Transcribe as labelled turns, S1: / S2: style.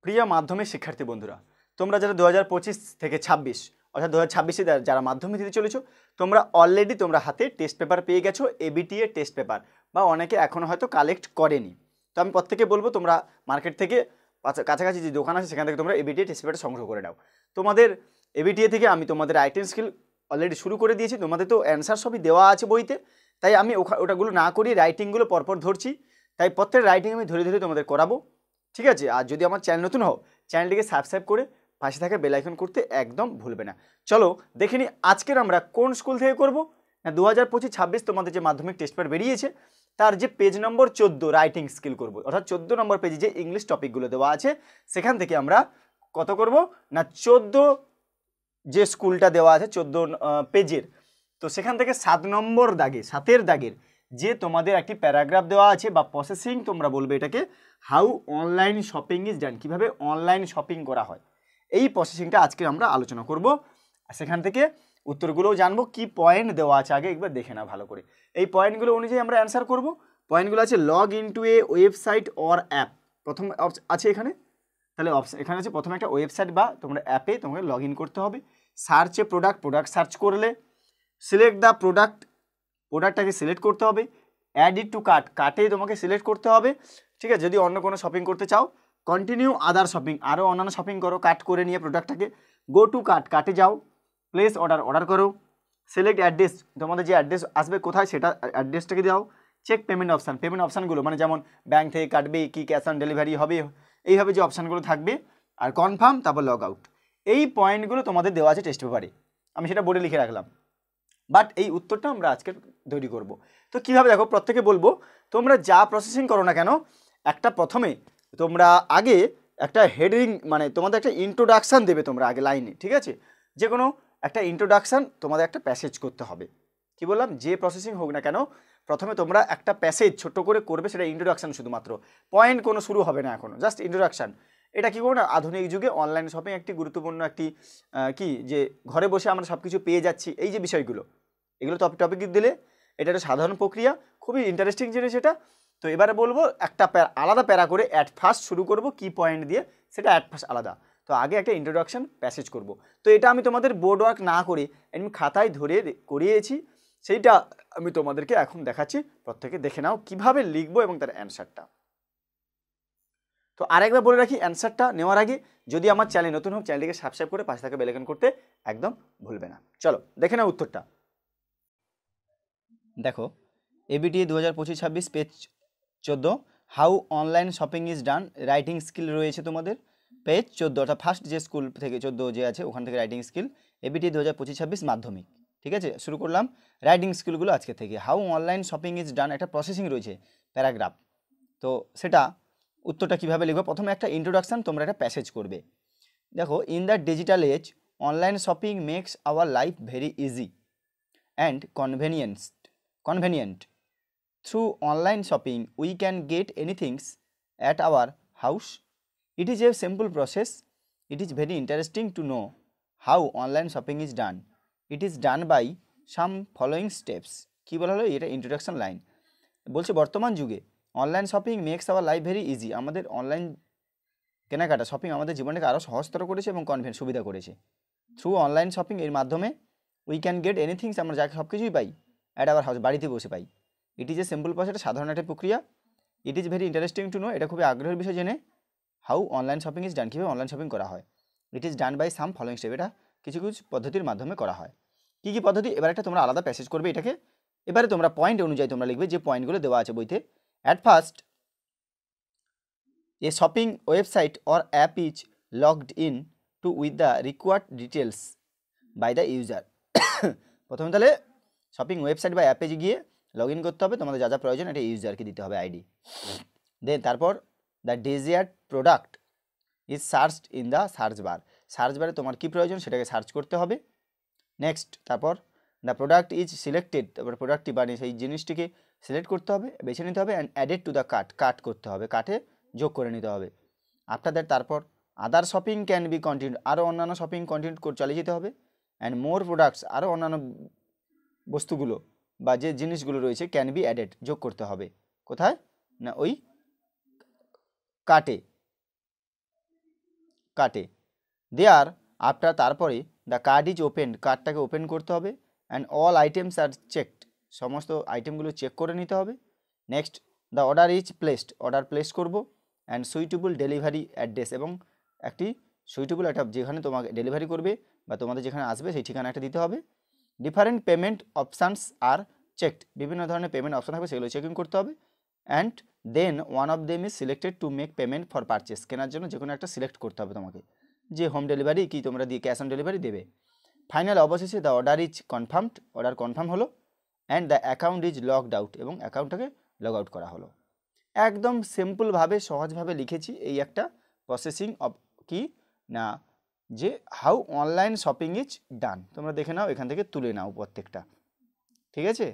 S1: প্রিয় মাধ্যমিক শিক্ষার্থী বন্ধুরা, তোমরা যারা 2025 থেকে 26 অর্থাৎ 2026-এ যারা মাধ্যমিক দিতে চলেছো, তোমরা অলরেডি তোমরা হাতে টেস্ট পেপার পেয়ে গেছো, এবিটিএ টেস্ট পেপার, বা অনেকে এখনো হয়তো কালেক্ট করেনি। তো আমি প্রত্যেকে বলবো তোমরা মার্কেট থেকে কাছাকাছি যে দোকান আছে সেখান থেকে তোমরা এবিটিএ টেস্ট পেপারটা সংগ্রহ করে নাও। তোমাদের এবিটিএ থেকে আমি তোমাদের রাইটিং স্কিল অলরেডি শুরু করে দিয়েছি। তোমাদের তো অ্যান্সার সবই দেওয়া আছে বইতে, তাই আমি ওটাগুলো না করি রাইটিংগুলো পরপর ধরছি। তাই প্রত্যেক রাইটিং আমি ধরে ধরে তোমাদের করাবো, ঠিক আছে? আর যদি আমার চ্যানেল নতুন হও, চ্যানেলটিকে সাবস্ক্রাইব করে পাশে থাকা বেল আইকন করতে একদম ভুলবে না। চলো দেখে নিই আজকের আমরা কোন স্কুল থেকে করব না 2025-26 তোমাদের যে মাধ্যমিক টেস্ট পেপার বেরিয়েছে তার যে পেজ নম্বর 14 রাইটিং স্কিল করব, অর্থাৎ 14 নম্বর পেজে যে ইংলিশ টপিকগুলো দেওয়া আছে সেখান থেকে আমরা কত করব না 14 যে স্কুলটা দেওয়া আছে 14 পেজের, তো সেখান থেকে 7 নম্বর দাগে 7-এর দাগের যে তোমাদের একটি প্যারাগ্রাফ দেওয়া আছে বা প্রসেসিং তোমরা বলবে এটাকে, how online shopping is done, কীভাবে অনলাইন শপিং করা হয়, এই প্রসেসিংটা আজকে আমরা আলোচনা করব। সেখান থেকে উত্তরগুলোও জানবো, কি পয়েন্ট দেওয়া আছে আগে একবার দেখে নাও ভালো করে। এই পয়েন্টগুলো অনুযায়ী আমরা অ্যান্সার করব। পয়েন্টগুলো আছে log into a website or app, প্রথম আছে এখানে, তাহলে এখানে আছে প্রথমে একটা ওয়েবসাইট বা তোমরা অ্যাপে তোমাকে লগ ইন করতে হবে। সার্চে প্রোডাক্ট সার্চ করলে, সিলেক্ট দ্য প্রোডাক্টটাকে সিলেক্ট করতে হবে। অ্যাড ইট টু কার্টে তোমাকে সিলেক্ট করতে হবে, ঠিক আছে? যদি অন্য কোনো শপিং করতে চাও, কন্টিনিউ আদার শপিং, আরও অন্যান্য শপিং করো কার্ট করে নিয়ে প্রোডাক্টটাকে। গো টু কার্টে যাও, প্লেস অর্ডার করো। সিলেক্ট অ্যাড্রেস, তোমাদের যে অ্যাড্রেস আসবে কোথায় সেটা অ্যাড্রেসটাকে দাও। চেক পেমেন্ট অপশানগুলো, মানে যেমন ব্যাঙ্ক থেকে কাটবে কি ক্যাশ অন ডেলিভারি হবে, এইভাবে যে অপশানগুলো থাকবে। আর কনফার্ম, তারপর লগ আউট। এই পয়েন্টগুলো তোমাদের দেওয়া আছে টেস্ট পেপারে, আমি সেটা বোর্ডে লিখে রাখলাম। বাট এই উত্তরটা আমরা আজকে তৈরি করব। তো কীভাবে দেখো, প্রত্যেকে বলবো তোমরা যা প্রসেসিং করো না কেন, একটা প্রথমে তোমরা আগে একটা হেডিং, মানে তোমাদের একটা ইন্ট্রোডাকশান দেবে তোমরা আগে লাইনে, ঠিক আছে? যে কোনো একটা ইন্ট্রোডাকশান তোমাদের একটা প্যাসেজ করতে হবে। কি বললাম, যে প্রসেসিং হোক না কেন প্রথমে তোমরা একটা প্যাসেজ ছোট্ট করে করবে, সেটা ইন্ট্রোডাকশান শুধুমাত্র, পয়েন্ট কোনো শুরু হবে না এখনো, জাস্ট ইন্ট্রোডাকশান। এটা কী করবো না, আধুনিক যুগে অনলাইন শপিং একটি গুরুত্বপূর্ণ একটি কি যে ঘরে বসে আমরা সব কিছু পেয়ে যাচ্ছি, এই যে বিষয়গুলো, এগুলো টপিক দিলে এটা একটা সাধারণ প্রক্রিয়া, খুবই ইন্টারেস্টিং জিনিস এটা। তো এবারে বলবো একটা আলাদা প্যারা করে অ্যাট ফার্স্ট শুরু করব, কি পয়েন্ট দিয়ে, সেটা অ্যাট ফার্স্ট আলাদা। তো আগে একটা ইন্ট্রোডাকশন প্যাসেজ করব। তো এটা আমি তোমাদের বোর্ড ওয়ার্ক না করে আমি খাতায় ধরে করিয়েছি, সেইটা আমি তোমাদেরকে এখন দেখাচ্ছি। প্রত্যেকে দেখে নাও কিভাবে লিখবো এবং তার অ্যান্সারটা। তো আরেকবার বলে রাখি, অ্যান্সারটা নেওয়ার আগে যদি আমার চ্যানেল নতুন হোক, চ্যানেলটিকে সাবস্ক্রাইব করে পাশে থাকা বেল আইকন করতে একদম ভুলবে না। চলো দেখে নাও উত্তরটা। দেখো, ABTA 2025-26 page 14, how online shopping is done, writing skill রয়েছে তোমাদের পেজ 14, অর্থাৎ ফার্স্ট যে স্কুল থেকে 14 যে আছে ওখান থেকে রাইটিং স্কিল, এবিটিএ 2025-26 মাধ্যমিক, ঠিক আছে? শুরু করলাম রাইটিং স্কিলগুলো আজকে থেকে। হাউ অনলাইন শপিং ইজ ডান একটা প্রসেসিং রয়েছে প্যারাগ্রাফ, তো সেটা উত্তরটা কীভাবে লিখবো, প্রথমে একটা ইন্ট্রোডাকশান তোমরা একটা প্যাসেজ করবে। দেখো, in the digital age online shopping makes our life very easy and convenient. Through online shopping, we can get anything at our house. It is a simple process. It is very interesting to know how online shopping is done. It is done by some following steps. কি বলা হলো, এটা introduction line বলছে, বর্তমান যুগে online shopping makes our life very easy, আমাদের online কেনাকাটা shopping আমাদের জীবনটাকে আরও সহজতর করেছে এবং সুবিধা করেছে। থ্রু অনলাইন শপিং এর মাধ্যমে উই ক্যান গেট এনিথিংস, আমরা যাকে সব কিছুই পাই, অ্যাট আওয়ার হাউস, বাড়িতে বসে পাই। It is a simple process, এটা সাধারণ একটা প্রক্রিয়া। It is very interesting to know, এটা খুবই আগ্রহের বিষয় জেনে, how online shopping is done, কীভাবে অনলাইন শপিং করা হয়। It is done by some following step, এটা কিছু কিছু পদ্ধতির মাধ্যমে করা হয়। কী কী পদ্ধতি, এবার একটা তোমরা আলাদা প্যাসেজ করবে এটাকে। এবারে তোমরা পয়েন্ট অনুযায়ী তোমরা লিখবে যে পয়েন্টগুলো দেওয়া আছে বইতে। At first a shopping website or app is logged in to with the required details by the user. প্রথমে তাহলে শপিং ওয়েবসাইট বা অ্যাপে গিয়ে লগ ইন করতে হবে, তোমাদের যা যা প্রয়োজন এটা ইউজারকে দিতে হবে আইডি। দেন তারপর the desired product is searched in the search বারে তোমার কী প্রয়োজন সেটাকে সার্চ করতে হবে। নেক্সট, তারপর দ্য প্রোডাক্ট ইজ সিলেক্টেড, তারপর প্রোডাক্টটি বানিয়ে সেই জিনিসটিকে সিলেক্ট করতে হবে, বেছে নিতে হবে, and added to the cart করতে হবে, কার্টে যোগ করে নিতে হবে। আফটার দ্যাট তারপর আদার শপিং ক্যান বি কন্টিনিউ, আরও অন্যান্য শপিং কন্টিনিউ করে চালিয়ে যেতে হবে। অ্যান্ড মোর প্রোডাক্টস, আরও অন্যান্য বস্তুগুলো বা যে জিনিসগুলো রয়েছে ক্যান বি অ্যাডেড, যোগ করতে হবে। কোথায় না, ওই কার্টে। কার্টে। দেয়ার আফটার তারপরে দ্য কার্ড ইজ ওপেন, কার্ডটাকে ওপেন করতে হবে। And all items are checked, সমস্ত আইটেমগুলো চেক করে নিতে হবে। Next the order is placed, order place করব। অ্যান্ড সুইটেবল ডেলিভারি অ্যাড্রেস, এবং একটি সুইটেবল একটা যেখানে তোমাকে ডেলিভারি করবে বা তোমাদের যেখানে আসবে সেই ঠিকানা একটা দিতে হবে। Different payment options are checked, বিভিন্ন ধরনের পেমেন্ট অপশান থাকবে সেগুলো চেকিং করতে হবে। And then one of them is selected to make payment for purchase, কেনার জন্য যে কোনো একটা সিলেক্ট করতে হবে তোমাকে, যে হোম ডেলিভারি কি তোমরা দিয়ে ক্যাশ অন ডেলিভারি দেবে। ফাইনাল অবশেষে the order is confirmed, order confirm হলো। And the account is logged out, এবং অ্যাকাউন্টটাকে লগ আউট করা হলো। একদম সিম্পলভাবে সহজভাবে লিখেছি এই একটা প্রসেসিং অফ কি না, যে হাউ অনলাইন শপিং ইজ ডান। তোমরা দেখে নাও, এখান থেকে তুলে নাও প্রত্যেকটা, ঠিক আছে।